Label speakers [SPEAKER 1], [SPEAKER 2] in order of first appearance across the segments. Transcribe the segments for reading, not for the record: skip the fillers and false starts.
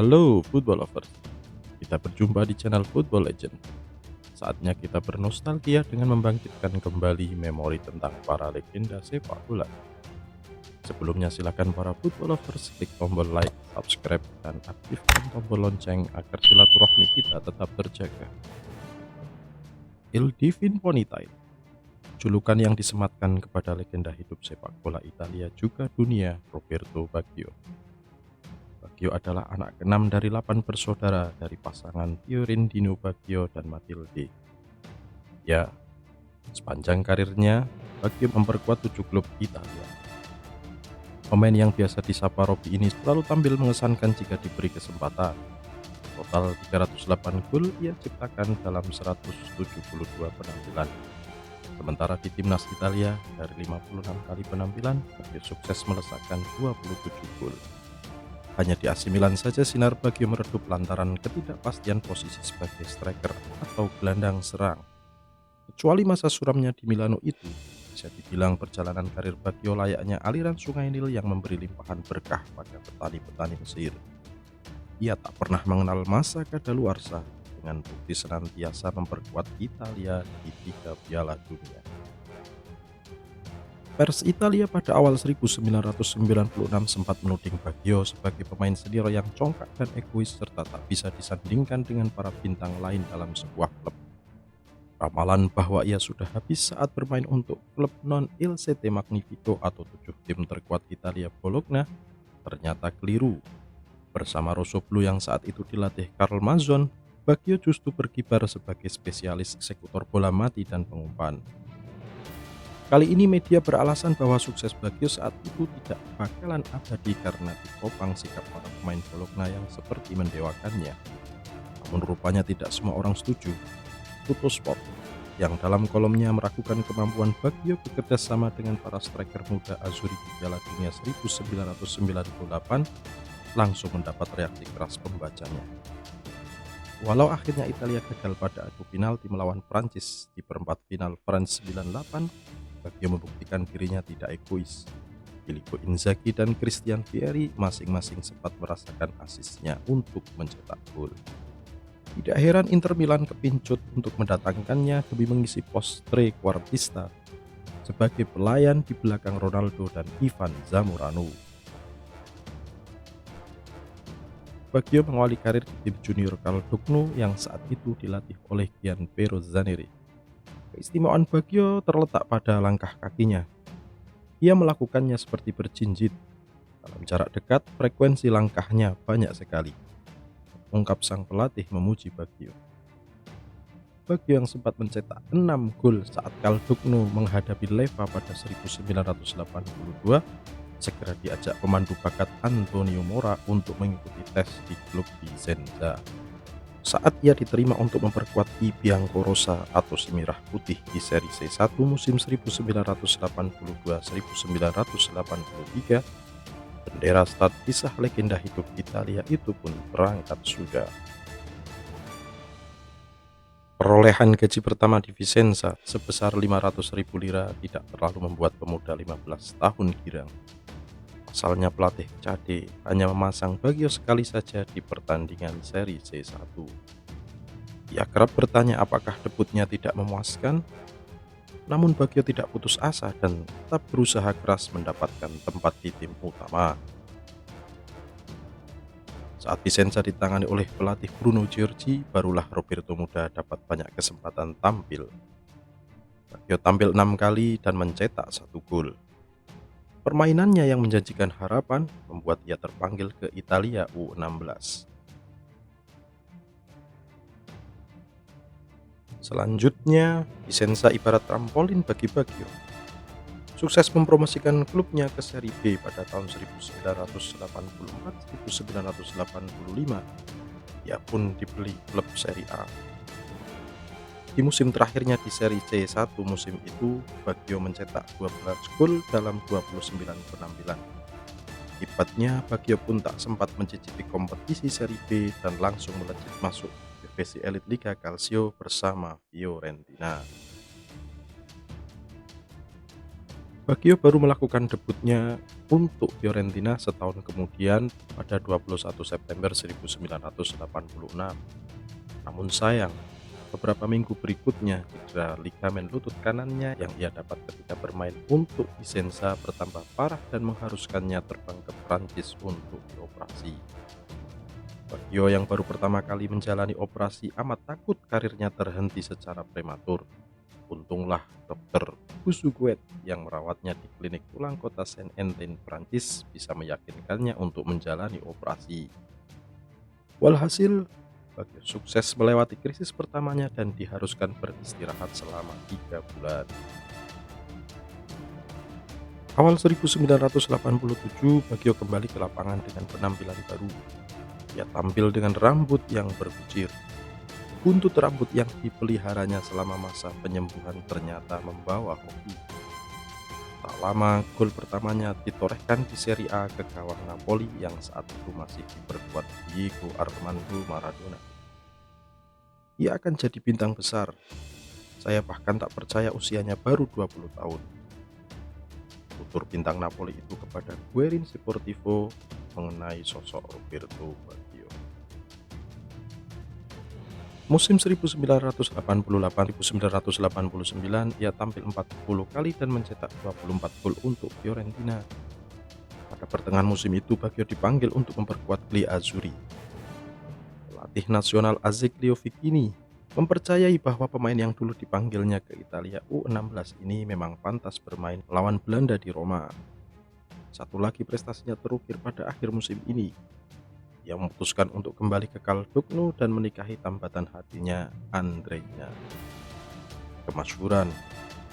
[SPEAKER 1] Halo football lovers, kita berjumpa di channel Football Legend. Saatnya kita bernostalgia dengan membangkitkan kembali memori tentang para legenda sepak bola. Sebelumnya silakan para football lovers klik tombol like, subscribe, dan aktifkan tombol lonceng agar silaturahmi kita tetap terjaga. Il Divin Ponytail, julukan yang disematkan kepada legenda hidup sepak bola Italia juga dunia, Roberto Baggio. Baggio adalah anak keenam dari 8 bersaudara dari pasangan Fiorentino Baggio dan Matilde. Ya, sepanjang karirnya, Baggio memperkuat 7 klub Italia. Pemain yang biasa disapa Robby ini selalu tampil mengesankan jika diberi kesempatan. Total 308 gol ia ciptakan dalam 172 penampilan. Sementara di timnas Italia, dari 56 kali penampilan, Baggio sukses melesakkan 27 gol. Hanya di AC Milan saja sinar Baggio meredup lantaran ketidakpastian posisi sebagai striker atau gelandang serang. Kecuali masa suramnya di Milano itu, bisa dibilang perjalanan karir Baggio layaknya aliran sungai Nil yang memberi limpahan berkah pada petani-petani Mesir. Ia tak pernah mengenal masa kadaluarsa dengan bukti senantiasa memperkuat Italia di 3 Piala Dunia. Pers Italia pada awal 1996 sempat menuding Baggio sebagai pemain senior yang congkak dan egois serta tak bisa disandingkan dengan para bintang lain dalam sebuah klub. Ramalan bahwa ia sudah habis saat bermain untuk klub non Il Sette Magnifico atau 7 tim terkuat Italia Bologna ternyata keliru. Bersama Rossoblu yang saat itu dilatih Karl Mazzon, Baggio justru berkibar sebagai spesialis eksekutor bola mati dan pengumpan. Kali ini media beralasan bahwa sukses Baggio saat itu tidak bakalan abadi karena ditopang sikap para pemain Bologna yang seperti mendewakannya. Namun rupanya tidak semua orang setuju. Tuttosport yang dalam kolomnya meragukan kemampuan Baggio bekerja sama dengan para striker muda Azzurri di Piala Dunia 1998 langsung mendapat reaksi keras pembacanya. Walau akhirnya Italia gagal pada adu penalti melawan Prancis di perempat final France 98, Baggio membuktikan dirinya tidak egois. Filippo Inzaghi dan Christian Vieri masing-masing sempat merasakan asisnya untuk mencetak gol. Tidak heran Inter Milan kepincut untuk mendatangkannya demi mengisi pos trequartista sebagai pelayan di belakang Ronaldo dan Ivan Zamorano. Baggio mengawali karir di tim junior Calciopoli yang saat itu dilatih oleh Gianpiero Zaneri. Keistimewaan Baggio terletak pada langkah kakinya. Ia melakukannya seperti berjinjit. Dalam jarak dekat, frekuensi langkahnya banyak sekali. Ungkap sang pelatih memuji Baggio. Baggio yang sempat mencetak 6 gol saat Calciopoli menghadapi Leva pada 1982 segera diajak pemandu bakat Antonio Mora untuk mengikuti tes di klub Vicenza. Saat ia diterima untuk memperkuat I Biancorossa atau si Merah Putih di seri C1 musim 1982-1983, bendera start kisah legenda hidup Italia itu pun berangkat sudah. Perolehan gaji pertama di Vicenza sebesar 500.000 lira tidak terlalu membuat pemuda 15 tahun girang. Pasalnya pelatih Cade hanya memasang Baggio sekali saja di pertandingan seri C1. Ia kerap bertanya apakah debutnya tidak memuaskan, namun Baggio tidak putus asa dan tetap berusaha keras mendapatkan tempat di tim utama. Saat Vicenza ditangani oleh pelatih Bruno Giorgi, barulah Roberto Muda dapat banyak kesempatan tampil. Baggio tampil 6 kali dan mencetak 1 gol. Permainannya yang menjanjikan harapan membuat ia terpanggil ke Italia U16. Selanjutnya, Vicenza ibarat trampolin bagi Baggio. Sukses mempromosikan klubnya ke Serie B pada tahun 1984-1985. Ia pun dibeli klub Serie A. Di musim terakhirnya di seri C1 musim itu, Baggio mencetak 12 gol dalam 29 penampilan. Akibatnya, Baggio pun tak sempat mencicipi kompetisi Serie B dan langsung melejit masuk divisi elit Liga Calcio bersama Fiorentina. Baggio baru melakukan debutnya untuk Fiorentina setahun kemudian pada 21 September 1986. Namun sayang, beberapa minggu berikutnya cedera ligamen lutut kanannya yang ia dapat ketika bermain untuk Vicenza bertambah parah dan mengharuskannya terbang ke Prancis untuk dioperasi. Baggio yang baru pertama kali menjalani operasi amat takut karirnya terhenti secara prematur. Untunglah dokter Busuguet yang merawatnya di klinik tulang kota Saint-Étienne, Prancis bisa meyakinkannya untuk menjalani operasi. Walhasil, Baggio sukses melewati krisis pertamanya dan diharuskan beristirahat selama 3 bulan. Awal 1987, Baggio kembali ke lapangan dengan penampilan baru. Ia tampil dengan rambut yang berkucir. Buntut rambut yang dipeliharanya selama masa penyembuhan ternyata membawa hoki. Tak lama, gol pertamanya ditorehkan di Serie A ke gawang Napoli yang saat itu masih diperkuat Diego Armando Maradona. Ia akan jadi bintang besar. Saya bahkan tak percaya usianya baru 20 tahun. Tutur bintang Napoli itu kepada Guerin Sportivo mengenai sosok Roberto Baggio. Musim 1988-1989 ia tampil 40 kali dan mencetak 24 gol untuk Fiorentina. Pada pertengahan musim itu Baggio dipanggil untuk memperkuat Gli Azzurri. Pelatih nasional Azeglio Vicini mempercayai bahwa pemain yang dulu dipanggilnya ke Italia U16 ini memang pantas bermain melawan Belanda di Roma. Satu lagi prestasinya terukir pada akhir musim ini. Ia memutuskan untuk kembali ke Caldogno dan menikahi tambatan hatinya, Andreina. Kemasyhuran,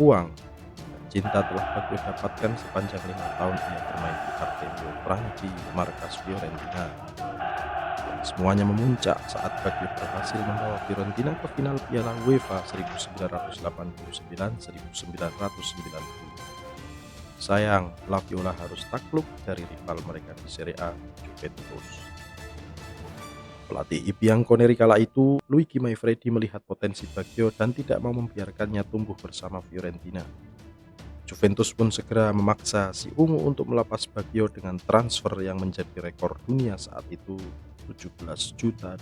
[SPEAKER 1] uang, dan cinta telah Baggio dapatkan sepanjang 5 tahun ia bermain di Artemio Franchi, markas Fiorentina. Dan semuanya memuncak saat Baggio berhasil membawa Fiorentina ke final Piala UEFA 1989-1990. Sayang, La Viola harus takluk dari rival mereka di Serie A, Juventus. Pelatih I Bianconeri kala itu, Luigi Manfredi, melihat potensi Baggio dan tidak mau membiarkannya tumbuh bersama Fiorentina. Juventus pun segera memaksa si ungu untuk melepas Baggio dengan transfer yang menjadi rekor dunia saat itu, $17 juta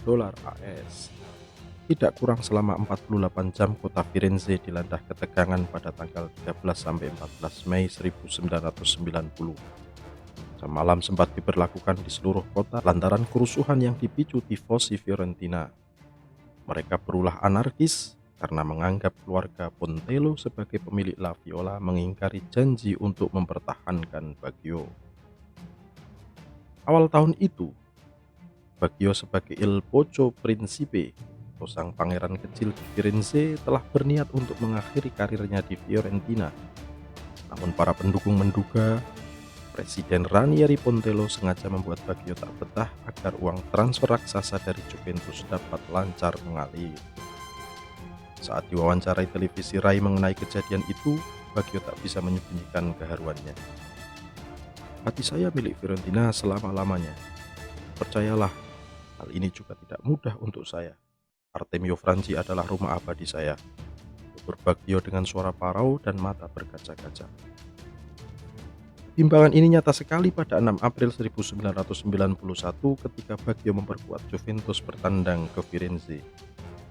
[SPEAKER 1] AS. Tidak kurang selama 48 jam kota Firenze dilanda ketegangan pada tanggal 13-14 Mei 1990. Jam malam sempat diberlakukan di seluruh kota lantaran kerusuhan yang dipicu tifosi Fiorentina. Mereka berulah anarkis karena menganggap keluarga Pontello sebagai pemilik La Viola mengingkari janji untuk mempertahankan Baggio. Awal tahun itu, Baggio sebagai Il Pocho Principe atau sang pangeran kecil di Firenze telah berniat untuk mengakhiri karirnya di Fiorentina. Namun para pendukung menduga Presiden Ranieri Pontello sengaja membuat Baggio tak betah agar uang transfer raksasa dari Juventus dapat lancar mengalir. Saat diwawancarai televisi Rai mengenai kejadian itu, Baggio tak bisa menyembunyikan keharuannya. Hati saya milik Fiorentina selama-lamanya. Percayalah, hal ini juga tidak mudah untuk saya. Artemio Franchi adalah rumah abadi saya. Tutur Baggio dengan suara parau dan mata berkaca-kaca. Timbangan ini nyata sekali pada 6 April 1991 ketika Baggio memperkuat Juventus bertandang ke Firenze.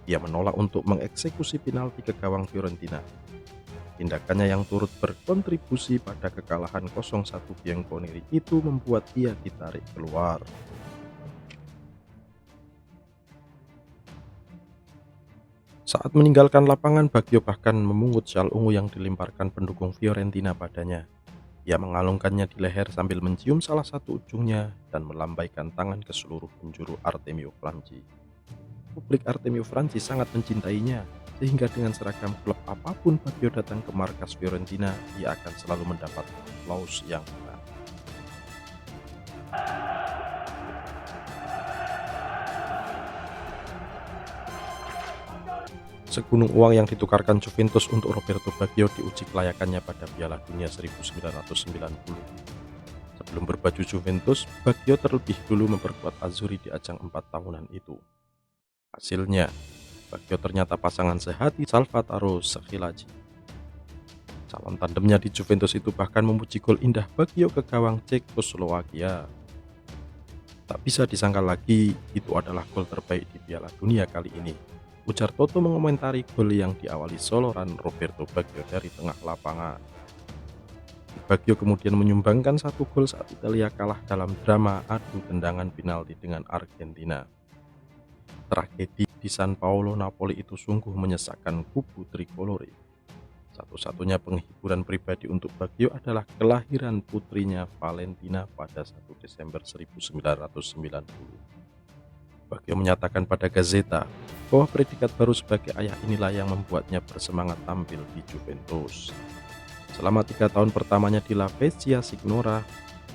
[SPEAKER 1] Ia menolak untuk mengeksekusi penalti ke gawang Fiorentina. Tindakannya yang turut berkontribusi pada kekalahan 0-1 Bianconeri itu membuat ia ditarik keluar. Saat meninggalkan lapangan, Baggio bahkan memungut syal ungu yang dilemparkan pendukung Fiorentina padanya. Ia mengalungkannya di leher sambil mencium salah satu ujungnya dan melambaikan tangan ke seluruh penjuru Artemio Franchi. Publik Artemio Franchi sangat mencintainya, sehingga dengan seragam klub apapun Baggio datang ke markas Fiorentina, ia akan selalu mendapat aplaus yang hangat. Segunung uang yang ditukarkan Juventus untuk Roberto Baggio diuji kelayakannya pada Piala Dunia 1990. Sebelum berbaju Juventus, Baggio terlebih dulu memperkuat Azzurri di ajang 4 tahunan itu. Hasilnya, Baggio ternyata pasangan sehati Salvatore Schillaci. Calon tandemnya di Juventus itu bahkan memuji gol indah Baggio ke gawang Cekoslowakia. Tak bisa disangka lagi, itu adalah gol terbaik di Piala Dunia kali ini, ujar Toto mengomentari gol yang diawali soloran Roberto Baggio dari tengah lapangan. Baggio kemudian menyumbangkan satu gol saat Italia kalah dalam drama adu tendangan penalti dengan Argentina. Tragedi di San Paolo, Napoli itu sungguh menyesakkan kubu tricolore. Satu-satunya penghiburan pribadi untuk Baggio adalah kelahiran putrinya Valentina pada 1 Desember 1990. Baggio menyatakan pada Gazzetta bahwa predikat baru sebagai ayah inilah yang membuatnya bersemangat tampil di Juventus. Selama 3 tahun pertamanya di La Spezia Signora,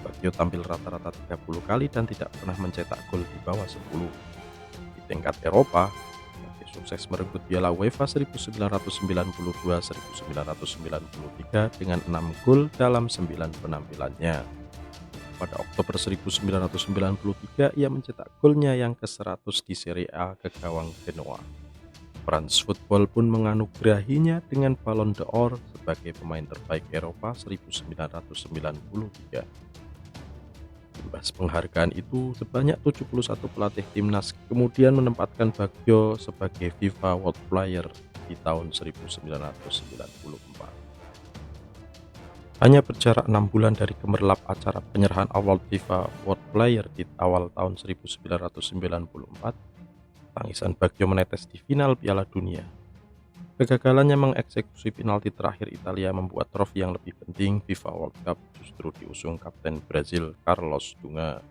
[SPEAKER 1] Baggio tampil rata-rata 30 kali dan tidak pernah mencetak gol di bawah 10. Di tingkat Eropa, sukses merebut Piala UEFA 1992-1993 dengan 6 gol dalam 9 penampilannya. Pada Oktober 1993, ia mencetak golnya yang ke-100 di Serie A ke gawang Genoa. France Football pun menganugerahinya dengan Ballon d'Or sebagai pemain terbaik Eropa 1993. Imbas penghargaan itu, sebanyak 71 pelatih timnas kemudian menempatkan Baggio sebagai FIFA World Player di tahun 1994. Hanya berjarak 6 bulan dari gemerlap acara penyerahan award FIFA World Player di awal tahun 1994, tangisan Baggio menetes di final Piala Dunia. Kegagalannya mengeksekusi penalti terakhir Italia membuat trofi yang lebih penting, FIFA World Cup, justru diusung Kapten Brazil Carlos Dunga.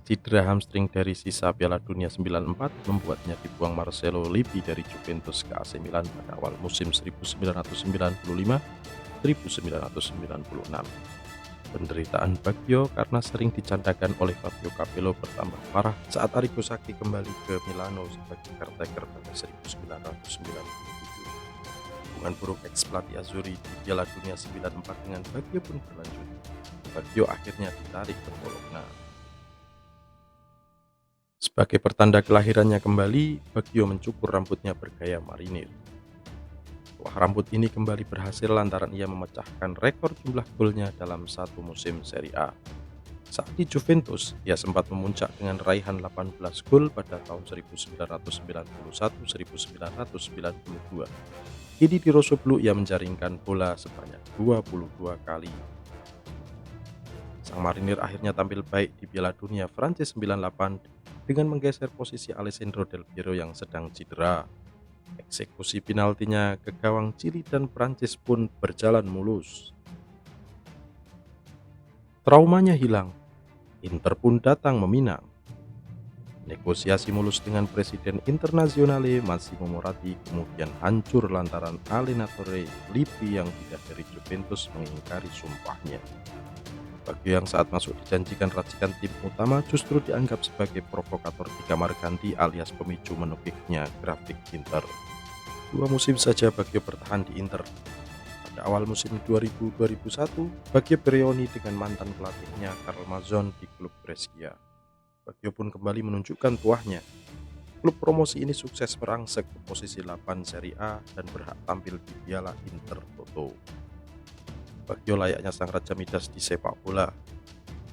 [SPEAKER 1] Cedera hamstring dari sisa Piala Dunia 94 membuatnya dibuang Marcelo Lippi dari Juventus ke AC Milan pada awal musim 1995-1996. Penderitaan Baggio karena sering dicandakan oleh Fabio Capello bertambah parah saat Arrigo Sacchi kembali ke Milano sebagai caretaker pada 1997. Hubungan buruk ex-pelatih Azzurri di Piala Dunia 94 dengan Baggio pun berlanjut. Baggio akhirnya ditarik ke Bologna. Sebagai pertanda kelahirannya kembali, Baggio mencukur rambutnya bergaya marinir. Wah, rambut ini kembali berhasil lantaran ia memecahkan rekor jumlah golnya dalam satu musim Serie A. Saat di Juventus, ia sempat memuncak dengan raihan 18 gol pada tahun 1991-1992. Kini di Rossoblu ia menjaringkan bola sebanyak 22 kali. Sang marinir akhirnya tampil baik di Piala Dunia Prancis 98 dengan menggeser posisi Alessandro Del Piero yang sedang cedera. Eksekusi penaltinya ke gawang Chili dan Prancis pun berjalan mulus. Traumanya hilang, Inter pun datang meminang. Negosiasi mulus dengan Presiden Internazionale Massimo Moratti kemudian hancur lantaran Allenatore Lippi yang tidak dari Juventus mengingkari sumpahnya. Baggio yang saat masuk dijanjikan racikan tim utama justru dianggap sebagai provokator di kamar ganti alias pemicu menukiknya grafik Inter. 2 musim saja Baggio bertahan di Inter. Pada awal musim 2000-2001, Baggio bereuni dengan mantan pelatihnya Karl Mazzone di klub Brescia. Baggio pun kembali menunjukkan tuahnya. Klub promosi ini sukses merangsek ke posisi 8 Serie A dan berhak tampil di Piala Intertoto. Baggio layaknya sang raja Midas di sepak bola.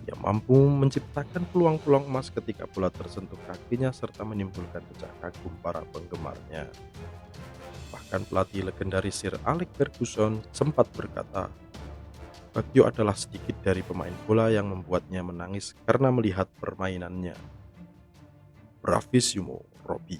[SPEAKER 1] Ia mampu menciptakan peluang-peluang emas ketika bola tersentuh kakinya serta menimbulkan decak kagum para penggemarnya. Bahkan pelatih legendaris Sir Alex Ferguson sempat berkata, Baggio adalah sedikit dari pemain bola yang membuatnya menangis karena melihat permainannya. Bravissimo, Robby.